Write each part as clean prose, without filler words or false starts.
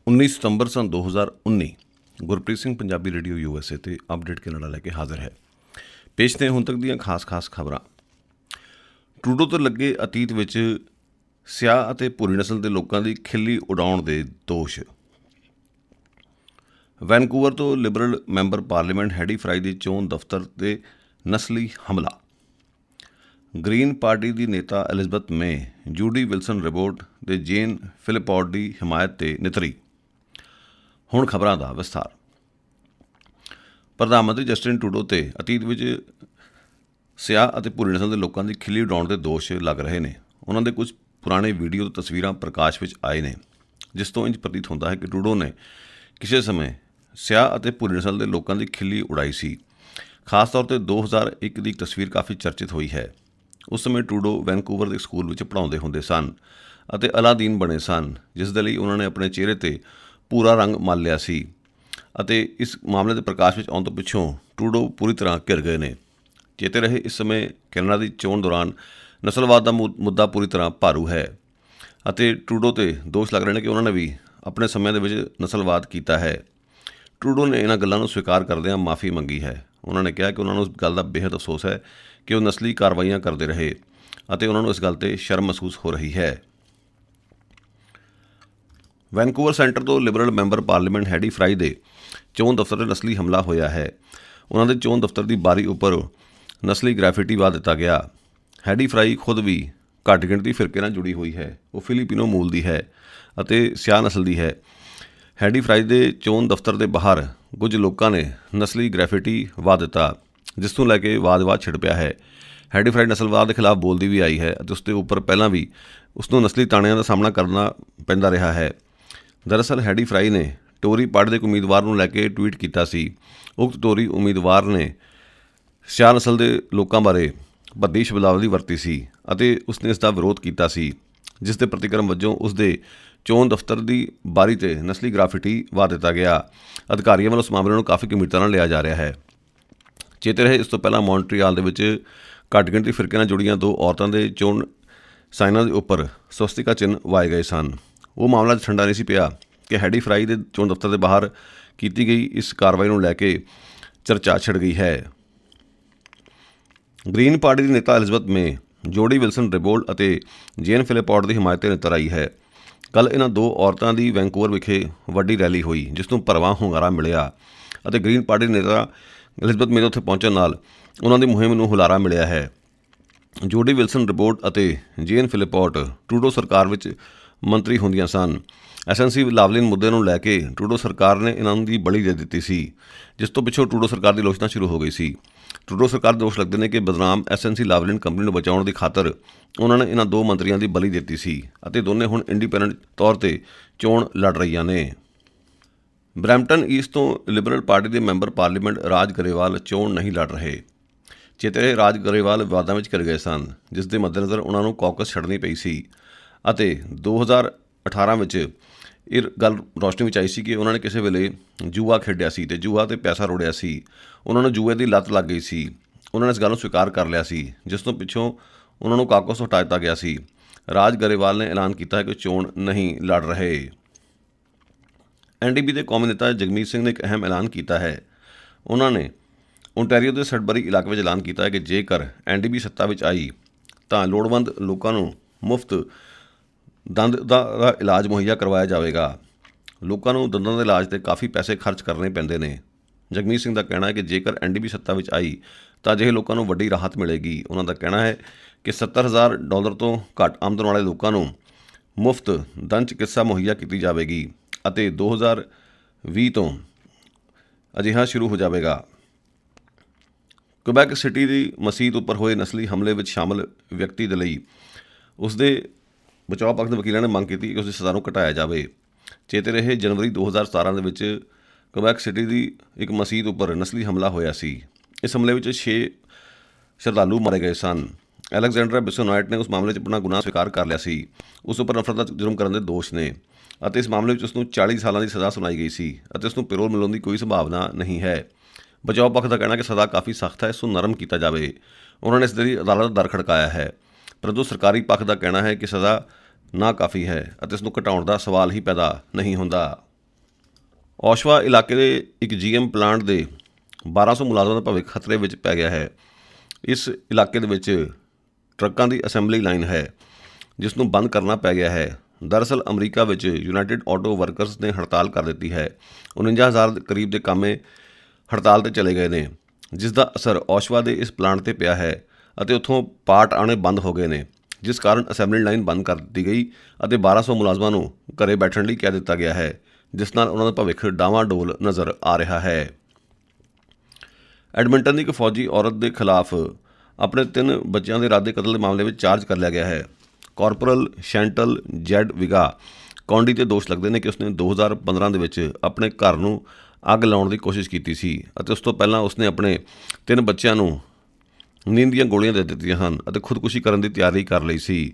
19 ਸਤੰਬਰ ਸੰਨ 2019 Gurpreet Singh Punjabi radio USA ਤੇ update Canada ਲੈ ਕੇ ਹਾਜ਼ਰ ਹੈ। ਪੇਸ਼ ਨੇ ਹੁਣ ਤੱਕ ਦੀਆਂ ਖਾਸ ਖਬਰਾਂ। ਟਰੂਡੋ ਤੋਂ ਲੱਗੇ ਅਤੀਤ ਵਿੱਚ ਸਿਆਹ ਅਤੇ ਭੂਰੀ ਨਸਲ ਦੇ ਲੋਕਾਂ ਦੀ ਖਿੱਲੀ ਉਡਾਉਣ ਦੇ ਦੋਸ਼। ਵੈਨਕੂਵਰ ਤੋਂ ਲਿਬਰਲ ਮੈਂਬਰ ਪਾਰਲੀਮੈਂਟ ਹੈਡੀ ਫਰਾਈ ਦੀ ਚੋਣ ਦਫ਼ਤਰ 'ਤੇ ਨਸਲੀ ਹਮਲਾ। ਗ੍ਰੀਨ ਪਾਰਟੀ ਦੀ ਨੇਤਾ ਐਲਿਜ਼ਬeth ਮੇ ਜੂਡੀ ਵਿਲਸਨ ਰਿਬੋਟ ਤੇ ਜੇਨ ਫਿਲਿਪੋਡ ਦੀ ਹਮਾਇਤ 'ਤੇ ਨਿਤਰੀ। ਹੁਣ ਖਬਰਾਂ ਦਾ ਵਿਸਥਾਰ। ਪ੍ਰਧਾਨ ਮੰਤਰੀ ਜਸਟਿਨ ਟਰੂਡੋ 'ਤੇ ਅਤੀਤ ਵਿੱਚ ਸਿਆਹ ਅਤੇ ਭੂਰੀ ਨਸਲ ਦੇ ਲੋਕਾਂ ਦੀ ਖਿੱਲੀ ਉਡਾਉਣ ਦੇ ਦੋਸ਼ ਲੱਗ ਰਹੇ ਨੇ। ਉਹਨਾਂ ਦੇ ਕੁਝ ਪੁਰਾਣੇ ਵੀਡੀਓ ਤੇ ਤਸਵੀਰਾਂ ਪ੍ਰਕਾਸ਼ ਵਿੱਚ ਆਏ ਨੇ, ਜਿਸ ਤੋਂ ਇੰਝ ਪ੍ਰਤੀਤ ਹੁੰਦਾ ਹੈ ਕਿ ਟਰੂਡੋ ਨੇ ਕਿਸੇ ਸਮੇਂ ਸਿਆਹ ਅਤੇ ਭੂਰੀ ਨਸਲ ਦੇ ਲੋਕਾਂ ਦੀ ਖਿੱਲੀ ਉਡਾਈ ਸੀ। ਖਾਸ ਤੌਰ 'ਤੇ 2001 ਦੀ ਇੱਕ ਤਸਵੀਰ ਕਾਫੀ ਚਰਚਿਤ ਹੋਈ ਹੈ। ਉਸ ਸਮੇਂ ਟਰੂਡੋ ਵੈਨਕੂਵਰ ਦੇ ਸਕੂਲ ਵਿੱਚ ਪੜ੍ਹਾਉਂਦੇ ਹੁੰਦੇ ਸਨ ਅਤੇ ਅਲਾਦੀਨ ਬਣੇ ਸਨ, ਜਿਸ ਦੇ ਲਈ ਉਹਨਾਂ ਨੇ ਆਪਣੇ ਚਿਹਰੇ 'ਤੇ ਪੂਰਾ ਰੰਗ ਮਲ ਲਿਆ ਸੀ ਅਤੇ ਇਸ ਮਾਮਲੇ ਦੇ ਪ੍ਰਕਾਸ਼ ਵਿੱਚ ਆਉਣ ਤੋਂ ਪਿੱਛੋਂ ਟਰੂਡੋ ਪੂਰੀ ਤਰ੍ਹਾਂ ਘਿਰ ਗਏ ਨੇ। ਚੇਤੇ ਰਹੇ, ਇਸ ਸਮੇਂ ਕੈਨੇਡਾ ਦੀ ਚੋਣ ਦੌਰਾਨ ਨਸਲਵਾਦ ਦਾ ਮੁੱਦਾ ਪੂਰੀ ਤਰ੍ਹਾਂ ਭਾਰੂ ਹੈ ਅਤੇ ਟਰੂਡੋ 'ਤੇ ਦੋਸ਼ ਲੱਗ ਰਹੇ ਨੇ ਕਿ ਉਹਨਾਂ ਨੇ ਵੀ ਆਪਣੇ ਸਮਿਆਂ ਦੇ ਵਿੱਚ ਨਸਲਵਾਦ ਕੀਤਾ ਹੈ। ਟਰੂਡੋ ਨੇ ਇਹਨਾਂ ਗੱਲਾਂ ਨੂੰ ਸਵੀਕਾਰ ਕਰਦਿਆਂ ਮਾਫੀ ਮੰਗੀ ਹੈ। ਉਹਨਾਂ ਨੇ ਕਿਹਾ ਕਿ ਉਹਨਾਂ ਨੂੰ ਇਸ ਗੱਲ ਦਾ ਬੇਹੱਦ ਅਫਸੋਸ ਹੈ ਕਿ ਉਹ ਨਸਲੀ ਕਾਰਵਾਈਆਂ ਕਰਦੇ ਰਹੇ ਅਤੇ ਉਹਨਾਂ ਨੂੰ ਇਸ ਗੱਲ 'ਤੇ ਸ਼ਰਮ ਮਹਿਸੂਸ ਹੋ ਰਹੀ ਹੈ। ਵੈਨਕੂਵਰ ਸੈਂਟਰ ਤੋਂ ਲਿਬਰਲ ਮੈਂਬਰ ਪਾਰਲੀਮੈਂਟ ਹੈਡੀ ਫਰਾਈ ਦੇ ਚੋਣ ਦਫ਼ਤਰ 'ਤੇ ਨਸਲੀ ਹਮਲਾ ਹੋਇਆ ਹੈ। ਉਹਨਾਂ ਦੇ ਚੋਣ ਦਫ਼ਤਰ ਦੀ ਬਾਰੀ ਉੱਪਰ ਨਸਲੀ ਗ੍ਰੈਫਿਟੀ ਵਾ ਦਿੱਤਾ ਗਿਆ। ਹੈਡੀ ਫਰਾਈ ਖੁਦ ਵੀ ਘੱਟ ਗਿਣਤੀ ਫਿਰਕੇ ਨਾਲ ਜੁੜੀ ਹੋਈ ਹੈ। ਉਹ ਫਿਲੀਪੀਨੋ ਮੂਲ ਦੀ ਹੈ ਅਤੇ ਸਿਆਹ ਨਸਲ ਦੀ ਹੈ। ਹੈਡੀ ਫਰਾਈ ਦੇ ਚੋਣ ਦਫ਼ਤਰ ਦੇ ਬਾਹਰ ਕੁਝ ਲੋਕਾਂ ਨੇ ਨਸਲੀ ਗ੍ਰੈਫਿਟੀ ਵਾ ਦਿੱਤਾ, ਜਿਸ ਨੂੰ ਲੈ ਕੇ ਵਾਦ-ਵਿਵਾਦ ਛਿੜ ਪਿਆ ਹੈ। ਹੈਡੀ ਫਰਾਈ ਨਸਲਵਾਦ ਦੇ ਖਿਲਾਫ ਬੋਲਦੀ ਵੀ ਆਈ ਹੈ ਅਤੇ ਉਸ ਦੇ ਉੱਪਰ ਪਹਿਲਾਂ ਵੀ ਉਸ ਨੂੰ ਨਸਲੀ ਤਾਣਿਆਂ ਦਾ ਸਾਹਮਣਾ ਕਰਨਾ ਪੈਂਦਾ ਰਿਹਾ ਹੈ। ਦਰਅਸਲ ਹੈਡੀ ਫਰਾਈ ਨੇ ਟੋਰੀ ਪਾਰਟੀ ਦੇ ਇੱਕ ਉਮੀਦਵਾਰ ਨੂੰ ਲੈ ਕੇ ਟਵੀਟ ਕੀਤਾ ਸੀ। ਉਕਤ ਟੋਰੀ ਉਮੀਦਵਾਰ ਨੇ ਸਿਆਹ ਨਸਲ ਦੇ ਲੋਕਾਂ ਬਾਰੇ ਭੱਦੀ ਸ਼ਬਦਾਵਲੀ ਵਰਤੀ ਸੀ ਅਤੇ ਉਸਨੇ ਇਸ ਦਾ ਵਿਰੋਧ ਕੀਤਾ ਸੀ, ਜਿਸ ਦੇ ਪ੍ਰਤੀਕਰਮ ਵਜੋਂ ਉਸ ਦੇ ਚੋਣ ਦਫ਼ਤਰ ਦੀ ਬਾਰੀ 'ਤੇ ਨਸਲੀ ਗ੍ਰਾਫਿਟੀ ਵਾ ਦਿੱਤਾ ਗਿਆ। ਅਧਿਕਾਰੀਆਂ ਵੱਲੋਂ ਇਸ ਮਾਮਲੇ ਨੂੰ ਕਾਫੀ ਗੰਭੀਰਤਾ ਨਾਲ ਲਿਆ ਜਾ ਰਿਹਾ ਹੈ। ਚੇਤੇ ਰਹੇ, ਇਸ ਤੋਂ ਪਹਿਲਾਂ ਮੌਂਟਰੀਆਲ ਦੇ ਵਿੱਚ ਘੱਟ ਗਿਣਤੀ ਫਿਰਕੇ ਨਾਲ ਜੁੜੀਆਂ 2 ਔਰਤਾਂ ਦੇ ਚੋਣ ਸਾਈਨਾਂ ਦੇ ਉੱਪਰ ਸਵਸਤਿਕਾ ਚਿੰਨ੍ਹ ਵਾਏ ਗਏ ਸਨ। ਉਹ ਮਾਮਲਾ ਠੰਡਾ ਨਹੀਂ ਸੀ ਪਿਆ ਕਿ ਹੈਡੀ ਫਰਾਈ ਦੇ ਚੋਣ ਦਫ਼ਤਰ ਦੇ ਬਾਹਰ ਕੀਤੀ ਗਈ ਇਸ ਕਾਰਵਾਈ ਨੂੰ ਲੈ ਕੇ ਚਰਚਾ ਛਿੜ ਗਈ ਹੈ। ਗ੍ਰੀਨ ਪਾਰਟੀ ਦੀ ਨੇਤਾ ਐਲਿਜ਼ਬeth ਮੇ ਜੋਡੀ ਵਿਲਸਨ ਰਿਬੋਟ ਅਤੇ ਜੇਨ ਫਿਲਿਪੋਡ ਦੀ ਹਮਾਇਤ 'ਤੇ ਨਿੱਤਰ ਆਈ ਹੈ। ਕੱਲ੍ਹ ਇਹਨਾਂ 2 ਔਰਤਾਂ ਦੀ ਵੈਨਕੂਵਰ ਵਿਖੇ ਵੱਡੀ ਰੈਲੀ ਹੋਈ, ਜਿਸ ਨੂੰ ਭਰਵਾਂ ਹੁੰਗਾਰਾ ਮਿਲਿਆ ਅਤੇ ਗ੍ਰੀਨ ਪਾਰਟੀ ਦੇ ਨੇਤਾ ਐਲਿਜ਼ਬeth ਮੇ ਦੇ ਉੱਥੇ ਪਹੁੰਚਣ ਨਾਲ ਉਹਨਾਂ ਦੀ ਮੁਹਿੰਮ ਨੂੰ ਹੁਲਾਰਾ ਮਿਲਿਆ ਹੈ। ਜੋਡੀ ਵਿਲਸਨ ਰਿਬੋਟ ਅਤੇ ਜੇਨ ਫਿਲਿਪੋਡ ਟਰੂਡੋ ਸਰਕਾਰ ਵਿੱਚ ਮੰਤਰੀ ਹੁੰਦੀਆਂ ਸਨ। SNC ਲਾਵਲਿਨ ਮੁੱਦੇ ਨੂੰ ਲੈ ਕੇ ਟਰੂਡੋ ਸਰਕਾਰ ਨੇ ਇਹਨਾਂ ਦੀ ਬਲੀ ਦੇ ਦਿੱਤੀ ਸੀ, ਜਿਸ ਤੋਂ ਪਿੱਛੋਂ ਟਰੂਡੋ ਸਰਕਾਰ ਦੀ ਆਲੋਚਨਾ ਸ਼ੁਰੂ ਹੋ ਗਈ ਸੀ। ਟਰੂਡੋ ਸਰਕਾਰ ਦੇ ਦੋਸ਼ ਲੱਗਦੇ ਨੇ ਕਿ ਬਦਨਾਮ SNC ਲਾਵਲਿਨ ਕੰਪਨੀ ਨੂੰ ਬਚਾਉਣ ਦੀ ਖਾਤਰ ਉਹਨਾਂ ਨੇ ਇਹਨਾਂ 2 ਮੰਤਰੀਆਂ ਦੀ ਬਲੀ ਦਿੱਤੀ ਸੀ ਅਤੇ ਦੋਨੇ ਹੁਣ ਇੰਡੀਪੈਂਡੈਂਟ ਤੌਰ 'ਤੇ ਚੋਣ ਲੜ ਰਹੀਆਂ ਨੇ। ਬਰੈਂਪਟਨ ਈਸਟ ਤੋਂ ਲਿਬਰਲ ਪਾਰਟੀ ਦੇ ਮੈਂਬਰ ਪਾਰਲੀਮੈਂਟ ਰਾਜ ਗਰੇਵਾਲ ਚੋਣ ਨਹੀਂ ਲੜ ਰਹੇ। ਚੇਤੇ ਰਹੇ, ਰਾਜ ਗਰੇਵਾਲ ਵਿਵਾਦਾਂ ਵਿੱਚ ਘਿਰ ਗਏ ਸਨ, ਜਿਸ ਦੇ ਮੱਦੇਨਜ਼ਰ ਉਹਨਾਂ ਨੂੰ ਕਾਕਸ ਛੱਡਣੀ ਪਈ ਸੀ ਅਤੇ 2018 ਵਿੱਚ ਇਹ ਗੱਲ ਰੌਸ਼ਨੀ ਵਿੱਚ ਆਈ ਸੀ ਕਿ ਉਹਨਾਂ ਨੇ ਕਿਸੇ ਵੇਲੇ ਜੂਆ ਖੇਡਿਆ ਸੀ ਅਤੇ ਜੂਆ 'ਤੇ ਪੈਸਾ ਰੋੜਿਆ ਸੀ। ਉਹਨਾਂ ਨੂੰ ਜੂਏ ਦੀ ਲੱਤ ਲੱਗ ਗਈ ਸੀ। ਉਹਨਾਂ ਨੇ ਇਸ ਗੱਲ ਨੂੰ ਸਵੀਕਾਰ ਕਰ ਲਿਆ ਸੀ, ਜਿਸ ਤੋਂ ਪਿੱਛੋਂ ਉਹਨਾਂ ਨੂੰ ਕਾਕਸ ਹਟਾ ਦਿੱਤਾ ਗਿਆ ਸੀ। ਰਾਜ ਗਰੇਵਾਲ ਨੇ ਐਲਾਨ ਕੀਤਾ ਹੈ ਕਿ ਚੋਣ ਨਹੀਂ ਲੜ ਰਹੇ। NDP ਦੇ ਕੌਮੀ ਨੇਤਾ ਜਗਮੀਤ ਸਿੰਘ ਨੇ ਇੱਕ ਅਹਿਮ ਐਲਾਨ ਕੀਤਾ ਹੈ। ਉਹਨਾਂ ਨੇ ਓਨਟਾਰੀਓ ਦੇ ਸਡਬਰੀ ਇਲਾਕੇ ਵਿੱਚ ਐਲਾਨ ਕੀਤਾ ਹੈ ਕਿ ਜੇਕਰ NDP ਸੱਤਾ ਵਿੱਚ ਆਈ ਤਾਂ ਲੋੜਵੰਦ ਲੋਕਾਂ ਨੂੰ ਮੁਫਤ ਦੰਦ ਦਾ ਇਲਾਜ ਮੁਹੱਈਆ ਕਰਵਾਇਆ ਜਾਵੇਗਾ। ਲੋਕਾਂ ਨੂੰ ਦੰਦਾਂ ਦੇ ਇਲਾਜ 'ਤੇ ਕਾਫੀ ਪੈਸੇ ਖਰਚ ਕਰਨੇ ਪੈਂਦੇ ਨੇ। ਜਗਮੀਤ ਸਿੰਘ ਦਾ ਕਹਿਣਾ ਹੈ ਕਿ ਜੇਕਰ NDP ਸੱਤਾ ਵਿੱਚ ਆਈ ਤਾਂ ਅਜਿਹੇ ਲੋਕਾਂ ਨੂੰ ਵੱਡੀ ਰਾਹਤ ਮਿਲੇਗੀ। ਉਹਨਾਂ ਦਾ ਕਹਿਣਾ ਹੈ ਕਿ $70,000 ਤੋਂ ਘੱਟ ਆਮਦਨ ਵਾਲੇ ਲੋਕਾਂ ਨੂੰ ਮੁਫਤ ਦੰਦ ਚਿਕਿਤਸਾ ਮੁਹੱਈਆ ਕੀਤੀ ਜਾਵੇਗੀ ਅਤੇ 2020 ਤੋਂ ਅਜਿਹਾ ਸ਼ੁਰੂ ਹੋ ਜਾਵੇਗਾ। ਕੁਬੈਕ ਸਿਟੀ ਦੀ ਮਸਜਿਦ ਉੱਪਰ ਹੋਏ ਨਸਲੀ ਹਮਲੇ ਵਿੱਚ ਸ਼ਾਮਲ ਵਿਅਕਤੀ ਦੇ ਲਈ ਉਸਦੇ ਬਚਾਅ ਪੱਖ ਦੇ ਵਕੀਲਾਂ ਨੇ ਮੰਗ ਕੀਤੀ ਕਿ ਉਸਦੀ ਸਜ਼ਾ ਨੂੰ ਘਟਾਇਆ ਜਾਵੇ। ਚੇਤੇ ਰਹੇ, ਜਨਵਰੀ 2017 ਦੇ ਵਿੱਚ ਕੁਬੈਕ ਸਿਟੀ ਦੀ ਇੱਕ ਮਸਜਿਦ ਉੱਪਰ ਨਸਲੀ ਹਮਲਾ ਹੋਇਆ ਸੀ। ਇਸ ਹਮਲੇ ਵਿੱਚ 6 ਸ਼ਰਧਾਲੂ ਮਾਰੇ ਗਏ ਸਨ। ਅਲੈਗਜ਼ੈਂਡਰਾ ਬਿਸੋਨਾਈਟ ਨੇ ਉਸ ਮਾਮਲੇ 'ਚ ਆਪਣਾ ਗੁਨਾਹ ਸਵੀਕਾਰ ਕਰ ਲਿਆ ਸੀ। ਉਸ ਉੱਪਰ ਨਫ਼ਰਤ ਦਾ ਜੁਰਮ ਕਰਨ ਦੇ ਦੋਸ਼ ਨੇ ਅਤੇ ਇਸ ਮਾਮਲੇ ਵਿੱਚ ਉਸ ਨੂੰ 40 ਸਾਲਾਂ ਦੀ ਸਜ਼ਾ ਸੁਣਾਈ ਗਈ ਸੀ ਅਤੇ ਉਸ ਨੂੰ ਪੈਰੋਲ ਮਿਲਣ ਦੀ ਕੋਈ ਸੰਭਾਵਨਾ ਨਹੀਂ ਹੈ। ਬਚਾਓ ਪੱਖ ਦਾ ਕਹਿਣਾ ਕਿ ਸਜ਼ਾ ਕਾਫੀ ਸਖਤ ਹੈ, ਇਸ ਨੂੰ ਨਰਮ ਕੀਤਾ ਜਾਵੇ। ਉਹਨਾਂ ਨੇ ਇਸ ਦੇ ਲਈ ਅਦਾਲਤ ਦਾ ਦਰ ਖੜਕਾਇਆ ਹੈ, ਪਰੰਤੂ ਸਰਕਾਰੀ ਪੱਖ ਦਾ ਕਹਿਣਾ ਹੈ ਕਿ ਸਜ਼ਾ ਨਾ ਕਾਫੀ ਹੈ ਅਤੇ ਇਸ ਨੂੰ ਘਟਾਉਣ ਦਾ ਸਵਾਲ ਹੀ ਪੈਦਾ ਨਹੀਂ ਹੁੰਦਾ। ਔਸ਼ਵਾ ਇਲਾਕੇ ਦੇ ਇੱਕ GM ਪਲਾਂਟ ਦੇ 1200 ਮੁਲਾਜ਼ਮਾਂ ਦਾ ਭਵਿੱਖ ਖਤਰੇ ਵਿੱਚ ਪੈ ਗਿਆ ਹੈ। ਇਸ ਇਲਾਕੇ ਦੇ ਵਿੱਚ ਟਰੱਕਾਂ ਦੀ ਅਸੈਂਬਲੀ ਲਾਈਨ ਹੈ ਜਿਸ ਨੂੰ ਬੰਦ ਕਰਨਾ ਪੈ ਗਿਆ ਹੈ। ਦਰਅਸਲ ਅਮਰੀਕਾ ਵਿੱਚ ਯੂਨਾਈਟਿਡ ਆਟੋ ਵਰਕਰਸ ਨੇ ਹੜਤਾਲ ਕਰ ਦਿੱਤੀ ਹੈ। 49,000 ਦੇ ਕਰੀਬ ਦੇ ਕਾਮੇ ਹੜਤਾਲ 'ਤੇ ਚਲੇ ਗਏ ਨੇ, ਜਿਸ ਦਾ ਅਸਰ ਔਸ਼ਵਾ ਦੇ ਇਸ ਪਲਾਂਟ 'ਤੇ ਪਿਆ ਹੈ ਅਤੇ ਉੱਥੋਂ ਪਾਰਟ ਆਉਣੇ ਬੰਦ ਹੋ ਗਏ ਨੇ, ਜਿਸ ਕਾਰਨ ਅਸੈਂਬਲੀ ਲਾਈਨ ਬੰਦ ਕਰ ਦਿੱਤੀ ਗਈ ਅਤੇ 1200 ਮੁਲਾਜ਼ਮਾਂ ਨੂੰ ਘਰੇ ਬੈਠਣ ਲਈ ਕਹਿ ਦਿੱਤਾ ਗਿਆ ਹੈ, ਜਿਸ ਨਾਲ ਉਹਨਾਂ ਦਾ ਭਵਿੱਖ ਡਾਵਾਂਡੋਲ ਨਜ਼ਰ ਆ ਰਿਹਾ ਹੈ। ਐਡਮਿੰਟਨ ਦੀ ਇੱਕ ਫੌਜੀ ਔਰਤ ਦੇ ਖਿਲਾਫ ਆਪਣੇ 3 ਬੱਚਿਆਂ ਦੇ ਇਰਾਦੇ ਕਤਲ ਦੇ ਮਾਮਲੇ ਵਿੱਚ ਚਾਰਜ ਕਰ ਲਿਆ ਗਿਆ ਹੈ। ਕਾਰਪੋਰਲ ਸ਼ੈਂਟਲ ਜੈਡ ਵਿਗਾ ਕੌਂਡੀ 'ਤੇ ਦੋਸ਼ ਲੱਗਦੇ ਨੇ ਕਿ ਉਸਨੇ 2015 ਦੇ ਵਿੱਚ ਆਪਣੇ ਘਰ ਨੂੰ ਅੱਗ ਲਾਉਣ ਦੀ ਕੋਸ਼ਿਸ਼ ਕੀਤੀ ਸੀ ਅਤੇ ਉਸ ਤੋਂ ਪਹਿਲਾਂ ਉਸਨੇ ਆਪਣੇ 3 ਬੱਚਿਆਂ ਨੂੰ ਨੀਂਦ ਦੀਆਂ ਗੋਲੀਆਂ ਦੇ ਦਿੱਤੀਆਂ ਹਨ ਅਤੇ ਖੁਦਕੁਸ਼ੀ ਕਰਨ ਦੀ ਤਿਆਰੀ ਕਰ ਲਈ ਸੀ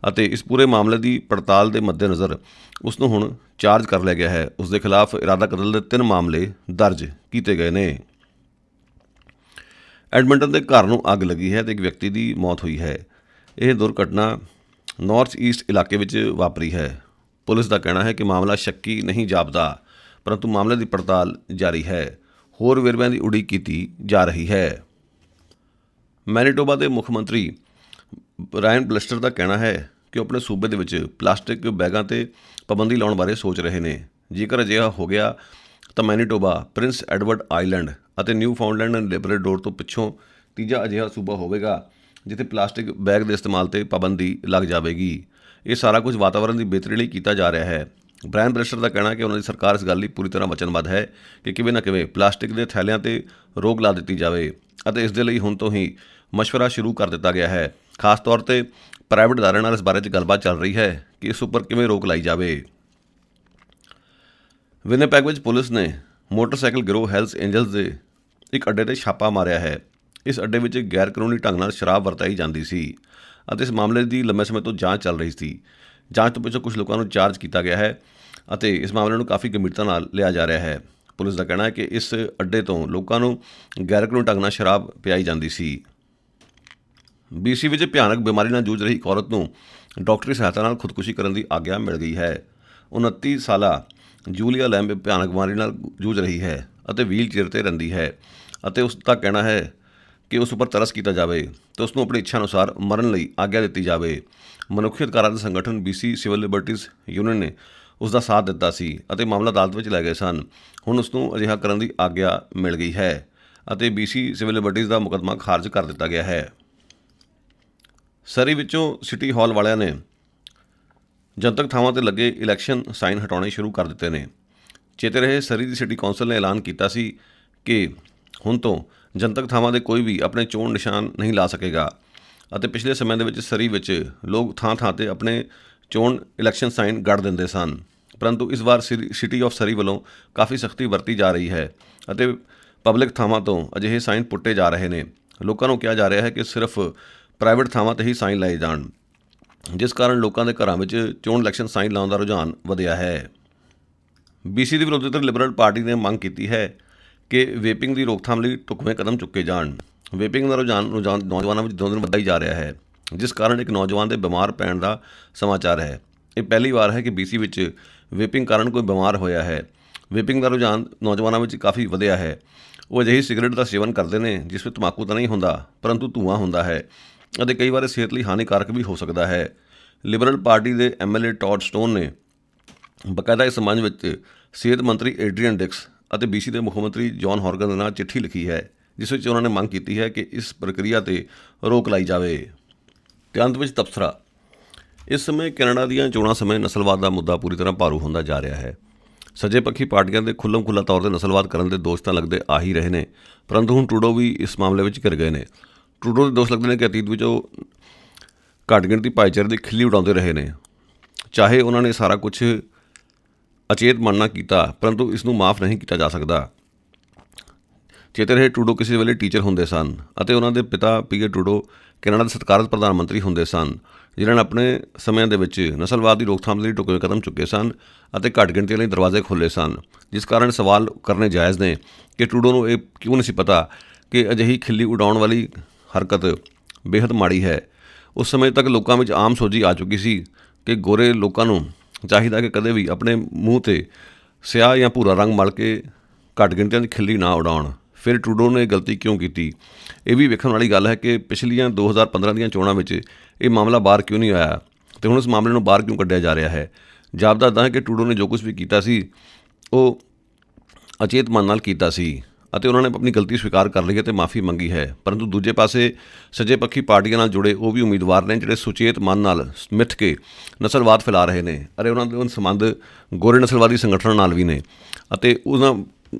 ਅਤੇ ਇਸ ਪੂਰੇ ਮਾਮਲੇ ਦੀ ਪੜਤਾਲ ਦੇ ਮੱਦੇਨਜ਼ਰ ਉਸ ਨੂੰ ਹੁਣ ਚਾਰਜ ਕਰ ਲਿਆ ਗਿਆ ਹੈ। ਉਸ ਦੇ ਖਿਲਾਫ ਇਰਾਦਾ ਕਤਲ ਦੇ 3 ਮਾਮਲੇ ਦਰਜ ਕੀਤੇ ਗਏ ਨੇ। ਐਡਮਿੰਟਨ ਦੇ ਘਰ ਨੂੰ ਅੱਗ ਲੱਗੀ ਹੈ ਅਤੇ ਇੱਕ ਵਿਅਕਤੀ ਦੀ ਮੌਤ ਹੋਈ ਹੈ। ਇਹ ਦੁਰਘਟਨਾ ਨਾਰਥ ਈਸਟ ਇਲਾਕੇ ਵਿੱਚ ਵਾਪਰੀ ਹੈ। ਪੁਲਿਸ ਦਾ ਕਹਿਣਾ ਹੈ ਕਿ ਮਾਮਲਾ ਸ਼ੱਕੀ ਨਹੀਂ ਜਾਪਦਾ, ਪਰੰਤੂ ਮਾਮਲੇ ਦੀ ਪੜਤਾਲ ਜਾਰੀ ਹੈ। ਹੋਰ ਵੇਰਵਿਆਂ ਦੀ ਉਡੀਕ ਕੀਤੀ ਜਾ ਰਹੀ ਹੈ। ਮੈਨੀਟੋਬਾ ਦੇ ਮੁੱਖ ਮੰਤਰੀ ਬ੍ਰਾਇਨ ਬਲਸਟਰ ਦਾ ਕਹਿਣਾ ਹੈ ਕਿ ਉਹ ਆਪਣੇ ਸੂਬੇ ਦੇ ਵਿੱਚ ਪਲਾਸਟਿਕ ਬੈਗਾਂ 'ਤੇ ਪਾਬੰਦੀ ਲਾਉਣ ਬਾਰੇ ਸੋਚ ਰਹੇ ਨੇ। ਜੇਕਰ ਅਜਿਹਾ ਹੋ ਗਿਆ ਤਾਂ ਮੈਨੀਟੋਬਾ, ਪ੍ਰਿੰਸ ਐਡਵਰਡ ਆਈਲੈਂਡ ਅਤੇ ਨਿਊਫਾਊਂਡਲੈਂਡ ਐਂਡ ਲੈਬਰਾਡੋਰ ਤੋਂ ਪਿੱਛੋਂ ਤੀਜਾ ਅਜਿਹਾ ਸੂਬਾ ਹੋਵੇਗਾ ਜਿੱਥੇ ਪਲਾਸਟਿਕ ਬੈਗ ਦੇ ਇਸਤੇਮਾਲ 'ਤੇ ਪਾਬੰਦੀ ਲੱਗ ਜਾਵੇਗੀ। ਇਹ ਸਾਰਾ ਕੁਝ ਵਾਤਾਵਰਣ ਦੀ ਬਿਹਤਰੀ ਲਈ ਕੀਤਾ ਜਾ ਰਿਹਾ ਹੈ। ਬ੍ਰਾਇਨ ਬਲਸਟਰ ਦਾ ਕਹਿਣਾ ਹੈ ਕਿ ਉਹਨਾਂ ਦੀ ਸਰਕਾਰ ਇਸ ਗੱਲ ਲਈ ਪੂਰੀ ਤਰ੍ਹਾਂ ਵਚਨਬੱਧ ਹੈ ਕਿ ਕਿਵੇਂ ਨਾ ਕਿਵੇਂ ਪਲਾਸਟਿਕ ਦੇ ਥੈਲਿਆਂ 'ਤੇ ਰੋਕ ਲਾ ਦਿੱਤੀ ਜਾਵੇ ਅਤੇ ਇਸ ਦੇ ਲਈ ਹੁਣ ਤੋਂ ਹੀ ਮਸ਼ਵਰਾ ਸ਼ੁਰੂ ਕਰ ਦਿੱਤਾ ਗਿਆ ਹੈ। ਖਾਸ ਤੌਰ 'ਤੇ ਪ੍ਰਾਈਵੇਟ ਅਦਾਰਿਆਂ ਨਾਲ ਇਸ ਬਾਰੇ 'ਚ ਗੱਲਬਾਤ ਚੱਲ ਰਹੀ ਹੈ ਕਿ ਇਸ ਉੱਪਰ ਕਿਵੇਂ ਰੋਕ ਲਾਈ ਜਾਵੇ। ਵਿਨਿਪੈਗ ਵਿੱਚ ਪੁਲਿਸ ਨੇ ਮੋਟਰਸਾਈਕਲ ਗਿਰੋਹ ਹੈਲਸ ਏਂਜਲਸ ਦੇ ਇੱਕ ਅੱਡੇ 'ਤੇ ਛਾਪਾ ਮਾਰਿਆ ਹੈ। ਇਸ ਅੱਡੇ ਵਿੱਚ ਗੈਰ ਕਾਨੂੰਨੀ ਢੰਗ ਨਾਲ ਸ਼ਰਾਬ ਵਰਤਾਈ ਜਾਂਦੀ ਸੀ ਅਤੇ ਇਸ ਮਾਮਲੇ ਦੀ ਲੰਬੇ ਸਮੇਂ ਤੋਂ ਜਾਂਚ ਚੱਲ ਰਹੀ ਸੀ। ਜਾਂਚ ਤੋਂ ਪਿੱਛੋਂ ਕੁਝ ਲੋਕਾਂ ਨੂੰ ਚਾਰਜ ਕੀਤਾ ਗਿਆ ਹੈ ਅਤੇ ਇਸ ਮਾਮਲੇ ਨੂੰ ਕਾਫੀ ਗੰਭੀਰਤਾ ਨਾਲ ਲਿਆ ਜਾ ਰਿਹਾ ਹੈ। ਪੁਲਿਸ ਦਾ ਕਹਿਣਾ ਹੈ ਕਿ ਇਸ ਅੱਡੇ ਤੋਂ ਲੋਕਾਂ ਨੂੰ ਗੈਰ ਕਾਨੂੰਨੀ ਢੰਗ ਨਾਲ ਸ਼ਰਾਬ ਪਿਆਈ ਜਾਂਦੀ ਸੀ। BC ਵਿੱਚ ਭਿਆਨਕ ਬਿਮਾਰੀ ਨਾਲ ਜੂਝ ਰਹੀ ਇੱਕ ਔਰਤ ਨੂੰ ਡਾਕਟਰੀ ਸਹਾਇਤਾ ਨਾਲ ਖੁਦਕੁਸ਼ੀ ਕਰਨ ਦੀ ਆਗਿਆ ਮਿਲ ਗਈ ਹੈ। 29 ਸਾਲਾ ਜੂਲੀਆ ਲੈਂਬ ਭਿਆਨਕ ਬਿਮਾਰੀ ਨਾਲ ਜੂਝ ਰਹੀ ਹੈ ਅਤੇ ਵੀਲ ਚੇਅਰ 'ਤੇ ਰਹਿੰਦੀ ਹੈ ਅਤੇ ਉਸ ਦਾ ਕਹਿਣਾ ਹੈ ਕਿ ਉਸ ਉੱਪਰ ਤਰਸ ਕੀਤਾ ਜਾਵੇ ਅਤੇ ਉਸ ਨੂੰ ਆਪਣੀ ਇੱਛਾ ਅਨੁਸਾਰ ਮਰਨ ਲਈ ਆਗਿਆ ਦਿੱਤੀ ਜਾਵੇ। ਮਨੁੱਖੀ ਅਧਿਕਾਰਾਂ ਦੇ ਸੰਗਠਨ BC ਸਿਵਲ ਲਿਬਰਟੀਜ਼ ਯੂਨੀਅਨ ਨੇ ਉਸ ਦਾ ਸਾਥ ਦਿੱਤਾ ਸੀ ਅਤੇ ਮਾਮਲਾ ਅਦਾਲਤ ਵਿੱਚ ਲੈ ਗਏ ਸਨ। ਹੁਣ ਉਸ ਨੂੰ ਅਜਿਹਾ ਕਰਨ ਦੀ ਆਗਿਆ ਮਿਲ ਗਈ ਹੈ ਅਤੇ BC ਸਿਵਲ ਲਿਬਰਟੀਜ਼ ਦਾ ਮੁਕੱਦਮਾ ਖਾਰਜ ਕਰ ਦਿੱਤਾ ਗਿਆ ਹੈ। ਸਰੀ ਵਿੱਚੋਂ ਸਿਟੀ ਹਾਲ ਵਾਲਿਆਂ ਨੇ ਜਨਤਕ ਥਾਵਾਂ 'ਤੇ ਲੱਗੇ ਇਲੈਕਸ਼ਨ ਸਾਈਨ ਹਟਾਉਣੇ ਸ਼ੁਰੂ ਕਰ ਦਿੱਤੇ ਨੇ। ਚੇਤੇ ਰਹੇ, ਸਰੀ ਦੀ ਸਿਟੀ ਕੌਂਸਲ ਨੇ ਐਲਾਨ ਕੀਤਾ ਸੀ ਕਿ ਹੁਣ ਤੋਂ ਜਨਤਕ ਥਾਵਾਂ 'ਤੇ ਕੋਈ ਵੀ ਆਪਣੇ ਚੋਣ ਨਿਸ਼ਾਨ ਨਹੀਂ ਲਾ ਸਕੇਗਾ ਅਤੇ ਪਿਛਲੇ ਸਮੇਂ ਦੇ ਵਿੱਚ ਸਰੀ ਵਿੱਚ ਲੋਕ ਥਾਂ-ਥਾਂ 'ਤੇ ਆਪਣੇ ਚੋਣ ਇਲੈਕਸ਼ਨ ਸਾਈਨ ਗੱਡ ਦਿੰਦੇ ਸਨ, ਪਰੰਤੂ ਇਸ ਵਾਰ ਸਿਟੀ ਆਫ ਸਰੀ ਵੱਲੋਂ ਕਾਫੀ ਸਖਤੀ ਵਰਤੀ ਜਾ ਰਹੀ ਹੈ ਅਤੇ ਪਬਲਿਕ ਥਾਵਾਂ ਤੋਂ ਅਜਿਹੇ ਸਾਈਨ ਪੁੱਟੇ ਜਾ ਰਹੇ ਨੇ। ਲੋਕਾਂ ਨੂੰ ਕਿਹਾ ਜਾ ਰਿਹਾ ਹੈ ਕਿ ਸਿਰਫ ਪ੍ਰਾਈਵੇਟ ਥਾਵਾਂ 'ਤੇ ਹੀ ਸਾਈਨ ਲਾਏ ਜਾਣ, ਜਿਸ ਕਾਰਨ ਲੋਕਾਂ ਦੇ ਘਰਾਂ ਵਿੱਚ ਚੋਣ ਇਲੈਕਸ਼ਨ ਸਾਈਨ ਲਾਉਣ ਦਾ ਰੁਝਾਨ ਵਧਿਆ ਹੈ। BC ਦੀ ਵਿਰੋਧੀ ਧਿਰ ਲਿਬਰਲ ਪਾਰਟੀ ਨੇ ਮੰਗ ਕੀਤੀ ਹੈ ਕਿ ਵੇਪਿੰਗ ਦੀ ਰੋਕਥਾਮ ਲਈ ਢੁਕਵੇਂ ਕਦਮ ਚੁੱਕੇ ਜਾਣ। ਵੇਪਿੰਗ ਦਾ ਰੁਝਾਨ ਨੌਜਵਾਨਾਂ ਵਿੱਚ ਦਿਨੋਂ ਦਿਨ ਵੱਧਦਾ ਹੀ ਜਾ ਰਿਹਾ ਹੈ, ਜਿਸ ਕਾਰਨ ਇੱਕ ਨੌਜਵਾਨ ਦੇ ਬਿਮਾਰ ਪੈਣ ਦਾ ਸਮਾਚਾਰ ਹੈ। ਇਹ ਪਹਿਲੀ ਵਾਰ ਹੈ ਕਿ BC ਵਿੱਚ ਵੇਪਿੰਗ ਕਾਰਨ ਕੋਈ ਬਿਮਾਰ ਹੋਇਆ ਹੈ। ਵੇਪਿੰਗ ਦਾ ਰੁਝਾਨ ਨੌਜਵਾਨਾਂ ਵਿੱਚ ਕਾਫੀ ਵਧਿਆ ਹੈ। ਉਹ ਅਜਿਹੀ ਸਿਗਰਟ ਦਾ ਸੇਵਨ ਕਰਦੇ ਨੇ ਜਿਸ ਵਿੱਚ ਤੰਬਾਕੂ ਤਾਂ ਨਹੀਂ ਹੁੰਦਾ, ਪਰੰਤੂ ਧੂੰਆਂ ਹੁੰਦਾ ਹੈ ਅਤੇ ਕਈ ਵਾਰ ਸਿਹਤ ਲਈ ਹਾਨੀਕਾਰਕ ਵੀ ਹੋ ਸਕਦਾ ਹੈ। ਲਿਬਰਲ ਪਾਰਟੀ ਦੇ MLA ਟੌਡ ਸਟੋਨ ਨੇ ਬਕਾਇਦਾ ਇਸ ਸੰਬੰਧ ਵਿੱਚ ਸਿਹਤ ਮੰਤਰੀ ਏਡਰੀਅਨ ਡਿਕਸ ਅਤੇ BC ਦੇ ਮੁੱਖ ਮੰਤਰੀ ਜੌਨ ਹੌਰਗਨ ਦੇ ਨਾਲ ਚਿੱਠੀ ਲਿਖੀ ਹੈ, ਜਿਸ ਵਿੱਚ ਉਹਨਾਂ ਨੇ ਮੰਗ ਕੀਤੀ ਹੈ ਕਿ ਇਸ ਪ੍ਰਕਿਰਿਆ 'ਤੇ ਰੋਕ ਲਾਈ ਜਾਵੇ। ਤੇ ਅੰਤ ਵਿੱਚ ਤਬਸਰਾ। ਇਸ ਸਮੇਂ ਕੈਨੇਡਾ ਦੀਆਂ ਚੋਣਾਂ ਸਮੇਂ ਨਸਲਵਾਦ ਦਾ ਮੁੱਦਾ ਪੂਰੀ ਤਰ੍ਹਾਂ ਭਾਰੂ ਹੁੰਦਾ ਜਾ ਰਿਹਾ ਹੈ। ਸੱਜੇ ਪੱਖੀ ਪਾਰਟੀਆਂ ਦੇ ਖੁੱਲ੍ਹਾ ਤੌਰ 'ਤੇ ਨਸਲਵਾਦ ਕਰਨ ਦੇ ਦੋਸ਼ ਤਾਂ ਲੱਗਦੇ ਆ ਹੀ ਰਹੇ ਨੇ, ਪਰੰਤੂ ਹੁਣ ਟਰੂਡੋ ਵੀ ਇਸ ਮਾਮਲੇ ਵਿੱਚ ਘਿਰ ਗਏ ਨੇ। ਟਰੂਡੋ ਦੇ ਦੋਸ਼ ਲੱਗਦੇ ਨੇ ਕਿ ਅਤੀਤ ਵਿੱਚ ਉਹ ਘੱਟ ਗਿਣਤੀ ਭਾਈਚਾਰੇ ਦੀ ਖਿੱਲੀ ਉਡਾਉਂਦੇ ਰਹੇ ਨੇ। ਚਾਹੇ ਉਹਨਾਂ ਨੇ ਸਾਰਾ ਕੁਝ ਅਚੇਤ ਮੰਨਣਾ ਕੀਤਾ, ਪਰੰਤੂ ਇਸ ਨੂੰ ਮਾਫ ਨਹੀਂ ਕੀਤਾ ਜਾ ਸਕਦਾ। ਚੇਤੇ ਰਹੇ, ਟਰੂਡੋ ਕਿਸੇ ਵੇਲੇ ਟੀਚਰ ਹੁੰਦੇ ਸਨ ਅਤੇ ਉਹਨਾਂ ਦੇ ਪਿਤਾ PA ਟਰੂਡੋ ਕੈਨੇਡਾ ਦੇ ਸਤਿਕਾਰਤ ਪ੍ਰਧਾਨ ਮੰਤਰੀ ਹੁੰਦੇ ਸਨ, ਜਿਨ੍ਹਾਂ ਨੇ ਆਪਣੇ ਸਮਿਆਂ ਦੇ ਵਿੱਚ ਨਸਲਵਾਦ ਦੀ ਰੋਕਥਾਮ ਲਈ ਢੁਕਵੇਂ ਕਦਮ ਚੁੱਕੇ ਸਨ ਅਤੇ ਘੱਟ ਗਿਣਤੀਆਂ ਲਈ ਦਰਵਾਜ਼ੇ ਖੋਲ੍ਹੇ ਸਨ, ਜਿਸ ਕਾਰਨ ਸਵਾਲ ਕਰਨੇ ਜਾਇਜ਼ ਨੇ ਕਿ ਟਰੂਡੋ ਨੂੰ ਇਹ ਕਿਉਂ ਨਹੀਂ ਸੀ ਪਤਾ ਕਿ ਅਜਿਹੀ ਖਿੱਲੀ ਉਡਾਉਣ ਵਾਲੀ ਹਰਕਤ ਬੇਹੱਦ ਮਾੜੀ ਹੈ। ਉਸ ਸਮੇਂ ਤੱਕ ਲੋਕਾਂ ਵਿੱਚ ਆਮ ਸੋਝੀ ਆ ਚੁੱਕੀ ਸੀ ਕਿ ਗੋਰੇ ਲੋਕਾਂ ਨੂੰ ਚਾਹੀਦਾ ਕਿ ਕਦੇ ਵੀ ਆਪਣੇ ਮੂੰਹ 'ਤੇ ਸਿਆਹ ਜਾਂ ਭੂਰਾ ਰੰਗ ਮਲ ਕੇ ਘੱਟ ਗਿਣਤੀਆਂ ਦੀ ਖਿੱਲੀ ਨਾ ਉਡਾਉਣ। ਫਿਰ ਟਰੂਡੋ ਨੇ ਗਲਤੀ ਕਿਉਂ ਕੀਤੀ? ਇਹ ਵੀ ਵੇਖਣ ਵਾਲੀ ਗੱਲ ਹੈ ਕਿ ਪਿਛਲੀਆਂ 2015 ਦੀਆਂ ਚੋਣਾਂ ਵਿੱਚ ਇਹ ਮਾਮਲਾ ਬਾਹਰ ਕਿਉਂ ਨਹੀਂ ਆਇਆ ਅਤੇ ਹੁਣ ਇਸ ਮਾਮਲੇ ਨੂੰ ਬਾਹਰ ਕਿਉਂ ਕੱਢਿਆ ਜਾ ਰਿਹਾ ਹੈ। ਜਾਪਦਾ ਤਾਂ ਹੈ ਕਿ ਟਰੂਡੋ ਨੇ ਜੋ ਕੁਝ ਵੀ ਕੀਤਾ ਸੀ ਉਹ ਅਚੇਤ ਮਨ ਨਾਲ ਕੀਤਾ ਸੀ ਅਤੇ ਉਹਨਾਂ ਨੇ ਆਪਣੀ ਗਲਤੀ ਸਵੀਕਾਰ ਕਰ ਲਈ ਅਤੇ ਮਾਫੀ ਮੰਗੀ ਹੈ। ਪਰੰਤੂ ਦੂਜੇ ਪਾਸੇ ਸੱਜੇ ਪੱਖੀ ਪਾਰਟੀਆਂ ਨਾਲ ਜੁੜੇ ਉਹ ਵੀ ਉਮੀਦਵਾਰ ਨੇ ਜਿਹੜੇ ਸੁਚੇਤ ਮਨ ਨਾਲ ਮਿੱਥ ਕੇ ਨਸਲਵਾਦ ਫੈਲਾ ਰਹੇ ਨੇ ਅਤੇ ਉਹਨਾਂ ਦੇ ਸੰਬੰਧ ਗੋਰੇ ਨਸਲਵਾਦੀ ਸੰਗਠਨਾਂ ਨਾਲ ਵੀ ਨੇ ਅਤੇ ਉਹਨਾਂ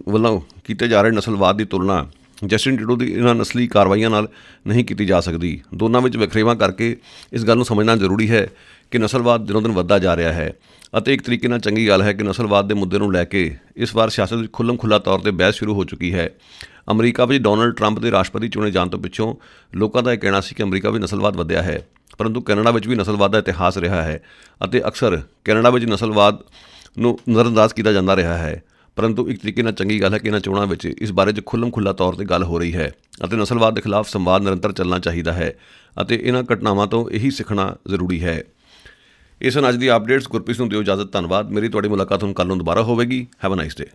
ਵੱਲੋਂ ਕੀਤੇ ਜਾ ਰਹੇ ਨਸਲਵਾਦ ਦੀ ਤੁਲਨਾ ਜਸਟਿਨ ਟਰੂਡੋ ਦੀ ਇਹਨਾਂ ਨਸਲੀ ਕਾਰਵਾਈਆਂ ਨਾਲ ਨਹੀਂ ਕੀਤੀ ਜਾ ਸਕਦੀ। ਦੋਨਾਂ ਵਿੱਚ ਵਖਰੇਵਾਂ ਕਰਕੇ ਇਸ ਗੱਲ ਨੂੰ ਸਮਝਣਾ ਜ਼ਰੂਰੀ ਹੈ ਕਿ ਨਸਲਵਾਦ ਦਿਨੋਂ ਦਿਨ ਵੱਧਦਾ ਜਾ ਰਿਹਾ ਹੈ ਅਤੇ ਇੱਕ ਤਰੀਕੇ ਨਾਲ ਚੰਗੀ ਗੱਲ ਹੈ ਕਿ ਨਸਲਵਾਦ ਦੇ ਮੁੱਦੇ ਨੂੰ ਲੈ ਕੇ ਇਸ ਵਾਰ ਸਿਆਸਤ ਵਿੱਚ ਖੁੱਲ੍ਹਮ ਖੁੱਲ੍ਹਾ ਤੌਰ 'ਤੇ ਬਹਿਸ ਸ਼ੁਰੂ ਹੋ ਚੁੱਕੀ ਹੈ। ਅਮਰੀਕਾ ਵਿੱਚ ਡੋਨਲਡ ਟਰੰਪ ਦੇ ਰਾਸ਼ਟਰਪਤੀ ਚੁਣੇ ਜਾਣ ਤੋਂ ਪਿੱਛੋਂ ਲੋਕਾਂ ਦਾ ਇਹ ਕਹਿਣਾ ਸੀ ਕਿ ਅਮਰੀਕਾ ਵਿੱਚ ਨਸਲਵਾਦ ਵਧਿਆ ਹੈ, ਪਰੰਤੂ ਕੈਨੇਡਾ ਵਿੱਚ ਵੀ ਨਸਲਵਾਦ ਦਾ ਇਤਿਹਾਸ ਰਿਹਾ ਹੈ ਅਤੇ ਅਕਸਰ ਕੈਨੇਡਾ ਵਿੱਚ ਨਸਲਵਾਦ ਨੂੰ ਨਜ਼ਰਅੰਦਾਜ਼ ਕੀਤਾ ਜਾਂਦਾ ਰਿਹਾ ਹੈ। ਪਰੰਤੂ ਇੱਕ ਤਰੀਕੇ ਨਾਲ ਚੰਗੀ ਗੱਲ ਹੈ ਕਿ ਇਹਨਾਂ ਚੋਣਾਂ ਵਿੱਚ ਇਸ ਬਾਰੇ 'ਚ ਖੁੱਲ੍ਹਮ ਖੁੱਲ੍ਹਾ ਤੌਰ 'ਤੇ ਗੱਲ ਹੋ ਰਹੀ ਹੈ ਅਤੇ ਨਸਲਵਾਦ ਦੇ ਖਿਲਾਫ ਸੰਵਾਦ ਨਿਰੰਤਰ ਚੱਲਣਾ ਚਾਹੀਦਾ ਹੈ ਅਤੇ ਇਹਨਾਂ ਘਟਨਾਵਾਂ ਤੋਂ ਇਹੀ ਸਿੱਖਣਾ ਜ਼ਰੂਰੀ ਹੈ। ਇਹ ਸਨ ਅੱਜ ਦੀ ਅਪਡੇਟਸ। ਗੁਰਪ੍ਰੀਤ ਨੂੰ ਦਿਓ ਇਜਾਜ਼ਤ। ਧੰਨਵਾਦ। ਮੇਰੀ ਤੁਹਾਡੀ ਮੁਲਾਕਾਤ ਹੁਣ ਕੱਲ੍ਹ ਨੂੰ ਦੁਬਾਰਾ ਹੋਵੇਗੀ। Have a nice day.